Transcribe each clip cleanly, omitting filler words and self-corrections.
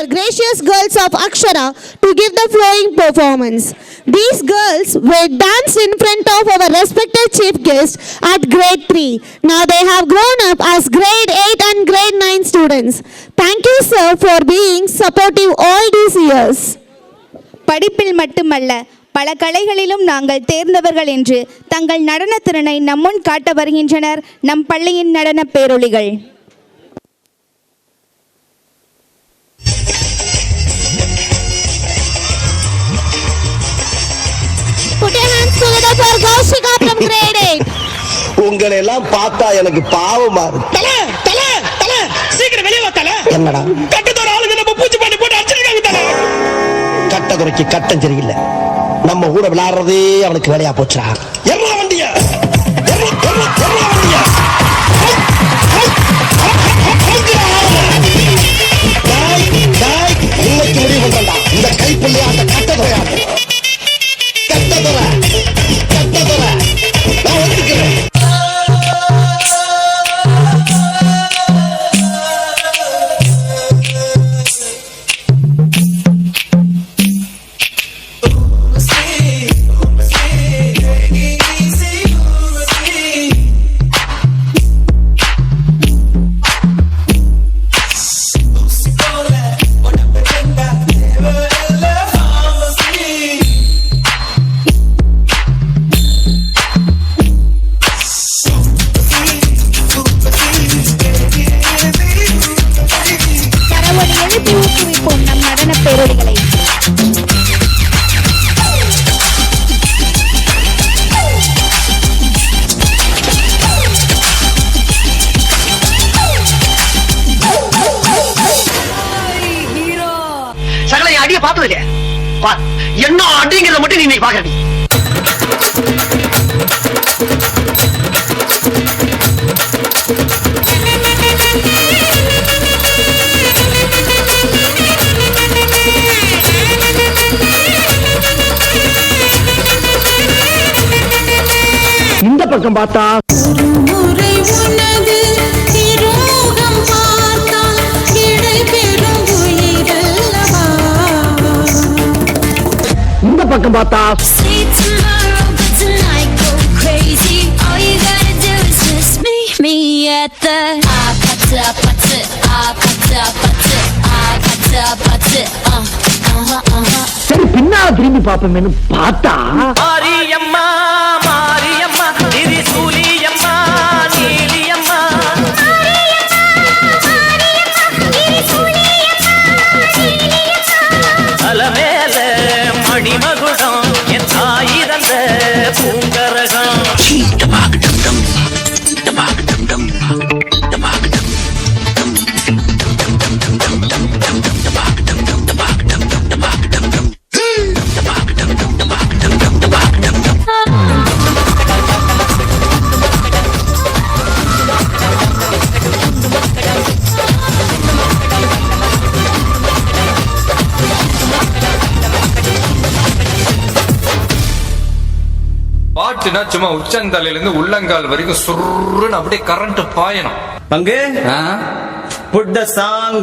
Gracious girls of Akshara to give the flowing performance. These girls will dance in front of our respected chief guest at grade 3. Now they have grown up as grade 8 and grade 9 students. Thank you sir for being supportive all these years. படிப்பில் மட்டுமல்ல பல கலைகளிலும் நாங்கள் தேர்ந்தவர்கள் என்று தங்கள் நடனத் திறனை நம்முன் காட்ட வருகின்றனர் நம் பள்ளியின் நடன பேரொளிகள். Put your hands together for Kaushika from grade 8. உங்களை எல்லாம் பார்த்தா எனக்கு பாவமா இருக்கு. தல தல தல சீக்கிரம் வெளிய வா தல. என்னடா கட்டதோர ஆளுங்க நம்ம பூச்சி பண்ணி போட்டு அடிச்சிருக்காங்க தல. கட்டதுரைக்கு கட்டம் சரியில்லை. நம்ம கூட விளையாடுறதே அவனுக்கு வேலையா போச்சுடா. எர்ரா வண்டிய எர்ரா வண்டிய இன்னைக்கு முடிவு பண்றா. இந்த கைப்புள்ளையா அந்த கட்டதுரையா கட்டதுரை நான் ஒத்துக்கிறேன். என்ன அடிங்கிறத மட்டும் நீ பாக்குறீங்க. இந்த பக்கம் பார்த்தா பக்கம் பார்த்தா சரி பின்னா திரும்பி பாப்போம்னு பார்த்தா மாரியம்மா மாரியம்மா திரிசூலியம்மா நீலியம்மா அலமேல மணிமகுடம் என் தாயிரந்த பூங்கரகம் பாட்டுனா சும்மா உச்சந்தலையில இருந்து உள்ளங்கால் வரைக்கும் சுருன்னு அப்படியே கரண்ட் பாயணும். பங்கு புட் தி சாங்.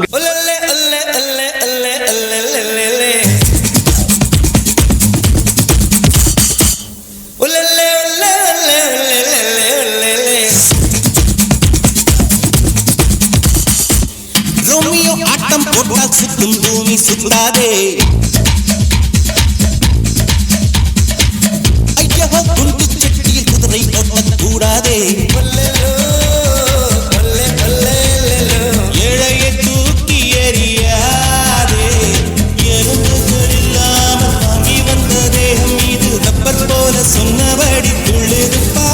ரோமியோ ஆட்டம் போட்டால் சுத்தும் பூமி சுத்தாதே. குண்டு சட்டியில் குதிரை ஓட்டக்கூடாதே. ஏழையை தூக்கி எறியாதே. எறும்புகள் இல்லாமல் வாங்கி வந்த தேகம் இது ரப்பர் போல சொன்னபடி துள்ளிருப்பா.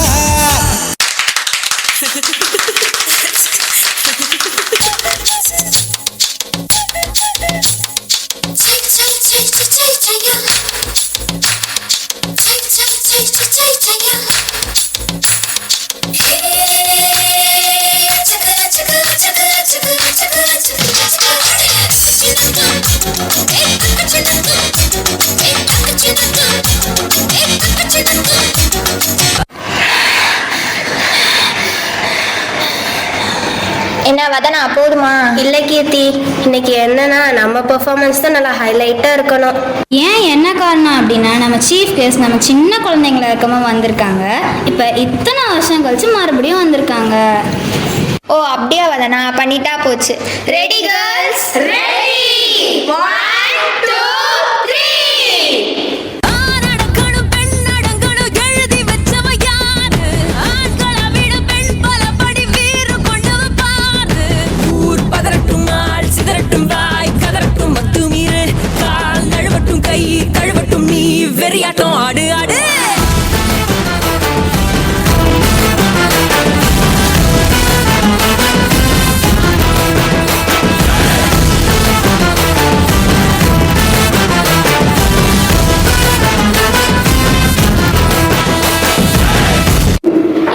என்ன வதனா, போதுமா? இல்ல கீர்த்தி, இன்னைக்கு என்னன்னா நம்ம பெர்ஃபார்மன்ஸ் தான் நல்லா ஹைலைட்டா இருக்கணும். ஏன் என்ன காரணம் அப்படின்னா நம்ம சீஃப் கெஸ்ட் நம்ம சின்ன குழந்தைங்கள இருக்கமா வந்திருக்காங்க. இப்போ இத்தனை வருஷம் கழிச்சு மறுபடியும் வந்திருக்காங்க. ஓ அப்படியா வதனா, பண்ணிட்டா போச்சு. Ready girls? ரெடி. 1 2 3. கழுவட்டும் நீ வெறியாட்டம் ஆடு ஆடு.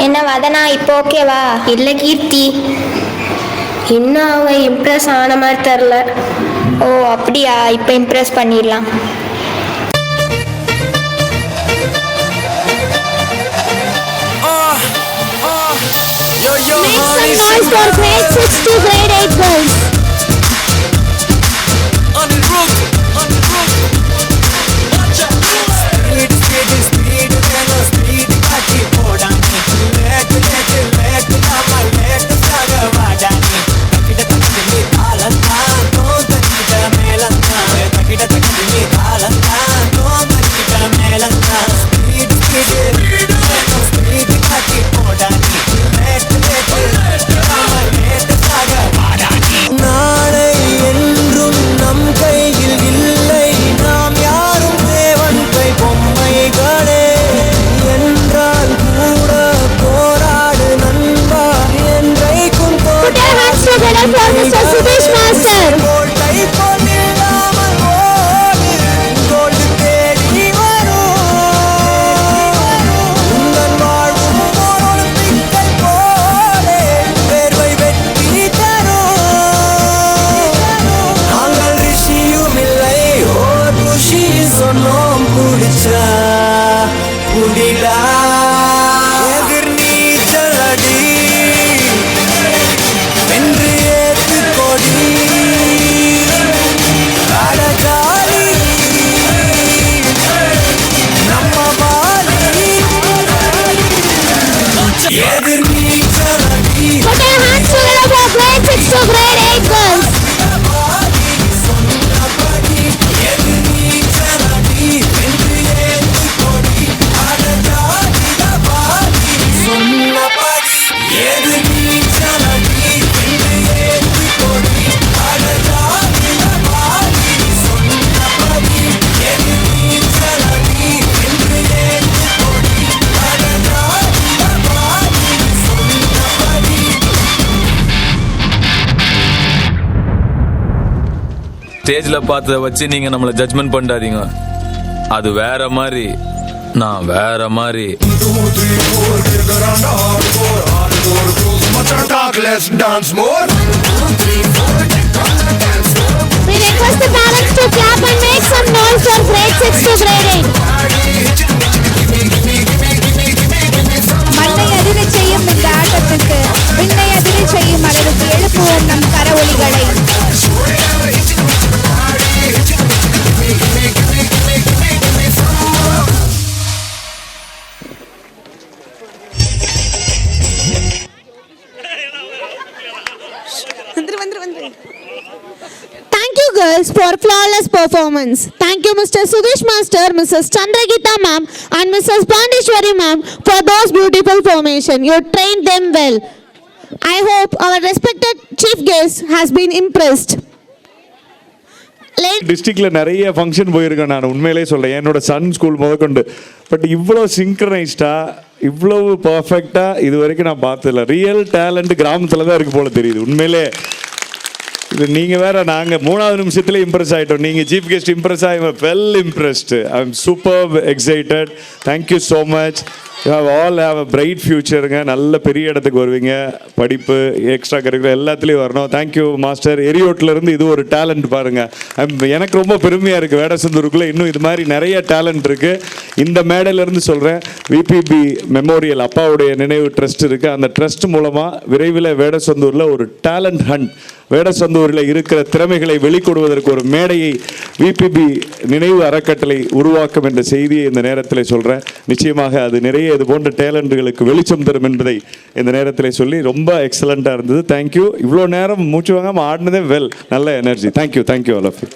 என்ன வதனா, இப்போ ஓகேவா? இல்ல கீர்த்தி, இன்னும் அவங்க இம்ப்ரெஸ் ஆன மாதிரி தெரில. ஓ அப்படியா, இப்போ இம்ப்ரெஸ் பண்ணிடலாம். Make some noise for grade 6 to grade 8 girls. For Mr. Sudesh Master. ஸ்டேஜ்ல பார்த்ததை வச்சு நீங்க நம்மள ஜட்ஜ்மெண்ட் பண்ணாதீங்க. அது வேற மாதிரி, நான் வேற மாதிரி. We request the parents to clap and make some noise for grade 6 to grade 8. மண்ணை அதிர செய்யும் இந்த ஆட்டத்துக்கு விண்ணை அதிர செய்யும் அளவுக்கு எழுப்புவோம் நம் கரவொலிகளை. Thank you girls for flawless performance. Thank you Mr. Sudesh Master, Mrs. Chandragita ma'am and Mrs. Pandishwari ma'am for those beautiful formation. You trained them well. I hope our respected chief guest has been impressed. டிஸ்ட்ரிக்ட்ல நிறைய function போயிருக்கேன் நான், உண்மையிலே சொல்றேன். என்னோட Sun school முதற்கொண்டு. But இவ்வளோ சிங்க்ரனைஸ்டா, இவ்வளவு பர்ஃபெக்டா இது வரைக்கும் நான் பார்த்ததில்ல. ரியல் டேலண்ட் கிராமத்தில் தான் இருக்கு போல தெரியுது. உண்மையிலே இது நீங்கள் வேற, நாங்கள் 3வது நிமிஷத்துல இம்ப்ரெஸ் ஆகிட்டோம். நீங்கள் சீஃப் கெஸ்ட் இம்ப்ரெஸ் ஆகி well impressed. I am super excited. Thank you so much. All have a bright ஃபியூச்சருங்க. நல்ல பெரிய இடத்துக்கு வருவீங்க. படிப்பு, எக்ஸ்ட்ரா கரிக்குலர் எல்லாத்துலேயும் வரணும். Thank you master. எரியோட்டிலேருந்து இது ஒரு டேலண்ட் பாருங்கள். எனக்கு ரொம்ப பெருமையாக இருக்குது, வேடசந்தூருக்குள்ளே இன்னும் இது மாதிரி நிறைய டேலண்ட் இருக்குது. இந்த மேடையிலேருந்து சொல்கிறேன், விபிபி மெமோரியல் அப்பாவுடைய நினைவு ட்ரஸ்ட் இருக்குது. அந்த ட்ரஸ்ட் மூலமாக விரைவில் வேடசந்தூரில் ஒரு டேலண்ட் ஹண்ட், வேடசந்தூரில் இருக்கிற திறமைகளை வெளிக்கொடுவதற்கு ஒரு மேடையை விபிபி நினைவு அறக்கட்டளை உருவாக்கும் என்ற செய்தியை இந்த நேரத்தில் சொல்கிறேன். நிச்சயமாக அது நிறைய இது போன்ற டேலண்ட்டுகளுக்கு வெளிச்சம் தரும் என்பதை இந்த நேரத்தில் சொல்லி ரொம்ப எக்ஸலண்ட்டாக இருந்தது. தேங்க்யூ. இவ்வளோ நேரம் மூச்சு வாங்காமல் ஆடினதே வெல். நல்ல energy. Thank you all of you.